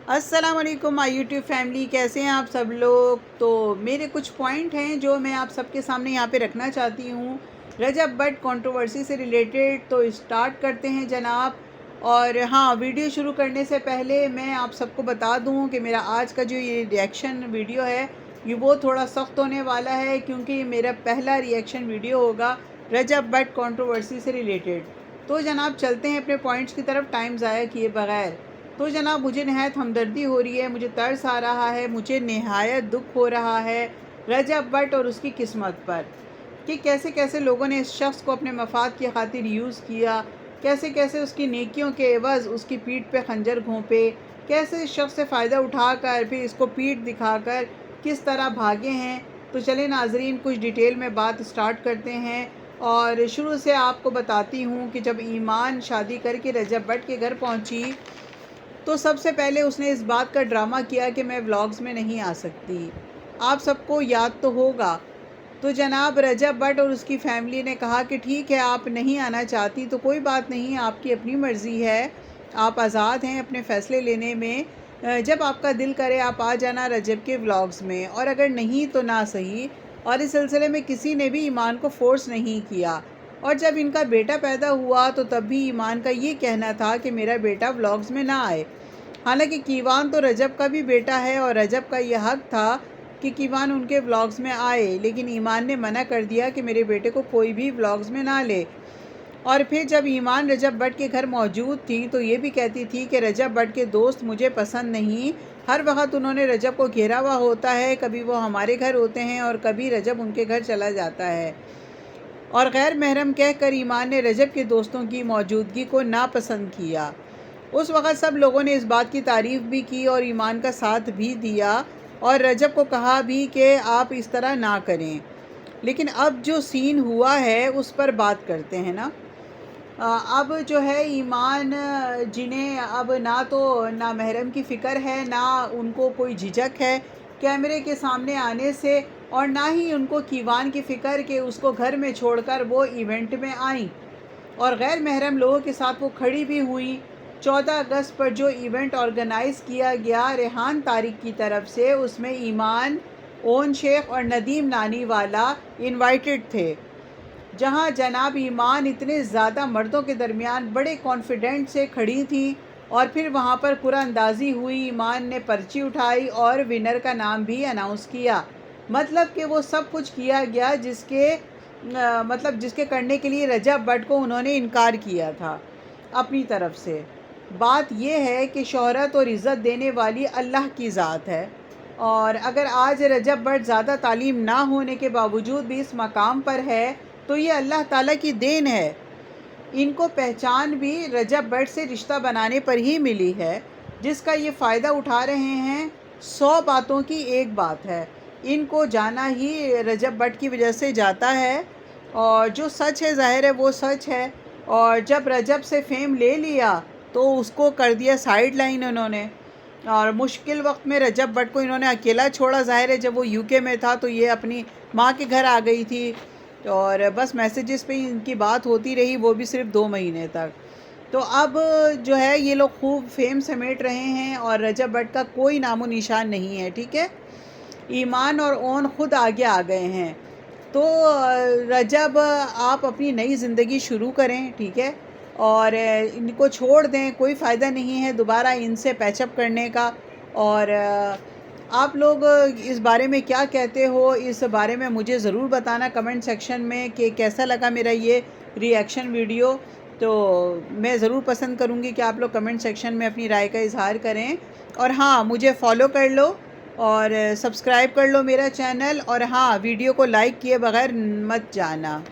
अस्सलाम वालेकुम my YouTube family, कैसे हैं आप सब लोग। तो मेरे कुछ पॉइंट हैं जो मैं आप सबके सामने यहाँ पे रखना चाहती हूँ रजब भट्ट कंट्रोवर्सी से रिलेटेड। तो स्टार्ट करते हैं जनाब। और हाँ, वीडियो शुरू करने से पहले मैं आप सबको बता दूँ कि मेरा आज का जो ये रिएक्शन वीडियो है ये वो थोड़ा सख्त होने वाला है, क्योंकि ये मेरा पहला रिएक्शन वीडियो होगा रजब भट्ट कंट्रोवर्सी से रिलेटेड। तो जनाब चलते हैं अपने पॉइंट्स की तरफ टाइम ज़ाया किए बगैर। तो जनाब मुझे नहायत हमदर्दी हो रही है, मुझे तरस आ रहा है, मुझे नहायत दुख हो रहा है रजब भट्ट और उसकी किस्मत पर कि कैसे कैसे लोगों ने इस शख्स को अपने मफाद की खातिर यूज़ किया, कैसे कैसे उसकी नेकियों के एवज़ उसकी पीठ पे खंजर घोंपे, कैसे इस शख्स से फ़ायदा उठाकर फिर इसको पीठ दिखाकर किस तरह भागे हैं। तो चले नाजरीन, कुछ डिटेल में बात स्टार्ट करते हैं। और शुरू से आपको बताती हूँ कि जब ईमान शादी करके रजब भट्ट के घर पहुँची तो सबसे पहले उसने इस बात का ड्रामा किया कि मैं व्लॉग्स में नहीं आ सकती। आप सबको याद तो होगा। तो जनाब रजब भट्ट और उसकी फैमिली ने कहा कि ठीक है, आप नहीं आना चाहती तो कोई बात नहीं, आपकी अपनी मर्ज़ी है, आप आज़ाद हैं अपने फ़ैसले लेने में। जब आपका दिल करे आप आ जाना रजब के व्लॉग्स में, और अगर नहीं तो ना सही। और इस सिलसिले में किसी ने भी ईमान को फ़ोर्स नहीं किया। और जब इनका बेटा पैदा हुआ तो तब भी ईमान का ये कहना था कि मेरा बेटा व्लॉग्स में ना आए। हालांकि कीवान तो रजब का भी बेटा है और रजब का यह हक था कि कीवान उनके व्लॉग्स में आए, लेकिन ईमान ने मना कर दिया कि मेरे बेटे को कोई भी व्लॉग्स में ना ले। और फिर जब ईमान रजब भट्ट के घर मौजूद थी तो ये भी कहती थी कि रजब भट्ट के दोस्त मुझे पसंद नहीं। हर वक्त उन्होंने रजब को घेरा हुआ होता है, कभी वो हमारे घर होते हैं और कभी रजब उनके घर चला जाता है। और गैर महरम कहकर ईमान ने रजब के दोस्तों की मौजूदगी को नापसंद किया। उस वक़्त सब लोगों ने इस बात की तारीफ़ भी की और ईमान का साथ भी दिया और रजब को कहा भी कि आप इस तरह ना करें। लेकिन अब जो सीन हुआ है उस पर बात करते हैं ना। अब जो है ईमान जिन्हें अब ना तो ना महरम की फ़िक्र है, ना उनको कोई झिझक है कैमरे के सामने आने से, और ना ही उनको कीवान की फ़िक्र कि उसको घर में छोड़कर वो इवेंट में आईं और गैर महरम लोगों के साथ वो खड़ी भी हुई। 14 अगस्त पर जो इवेंट ऑर्गेनाइज़ किया गया रेहान तारिक की तरफ से, उसमें ईमान, ओन शेख और नदीम नानी वाला इनवाइटेड थे, जहां जनाब ईमान इतने ज़्यादा मर्दों के दरमियान बड़े कॉन्फिडेंट से खड़ी थी। और फिर वहां पर कुरानंदाज़ी हुई, ईमान ने पर्ची उठाई और विनर का नाम भी अनाउंस किया। मतलब कि वो सब कुछ किया गया जिसके करने के लिए रजब भट्ट को उन्होंने इनकार किया था अपनी तरफ से। बात यह है कि शोहरत और इज़्ज़त देने वाली अल्लाह की ज़ात है, और अगर आज रजब भट्ट ज़्यादा तालीम ना होने के बावजूद भी इस मकाम पर है तो ये अल्लाह ताला की देन है। इनको पहचान भी रजब भट्ट से रिश्ता बनाने पर ही मिली है, जिसका ये फ़ायदा उठा रहे हैं। 100 बातों की एक बात है, इनको जाना ही रजब भट्ट की वजह से जाता है, और जो सच है ज़ाहिर है वो सच है। और जब रजब से फेम ले लिया तो उसको कर दिया साइड लाइन उन्होंने, और मुश्किल वक्त में रजब भट्ट को इन्होंने अकेला छोड़ा। ज़ाहिर है जब वो यूके में था तो ये अपनी माँ के घर आ गई थी, और बस मैसेजेस पे ही इनकी बात होती रही, वो भी सिर्फ 2 महीने तक। तो अब जो है ये लोग खूब फेम समेट रहे हैं और रजब भट्ट का कोई नामो निशान नहीं है। ठीक है, ईमान और ओन खुद आगे आ गए हैं। तो रजब आप अपनी नई ज़िंदगी शुरू करें, ठीक है, और इनको छोड़ दें, कोई फ़ायदा नहीं है दोबारा इनसे पैचअप करने का। और आप लोग इस बारे में क्या कहते हो, इस बारे में मुझे ज़रूर बताना कमेंट सेक्शन में कि कैसा लगा मेरा ये रिएक्शन वीडियो। तो मैं ज़रूर पसंद करूँगी कि आप लोग कमेंट सेक्शन में अपनी राय का इज़हार करें। और हाँ, मुझे फ़ॉलो कर लो और सब्सक्राइब कर लो मेरा चैनल, और हाँ, वीडियो को लाइक किए बगैर मत जाना।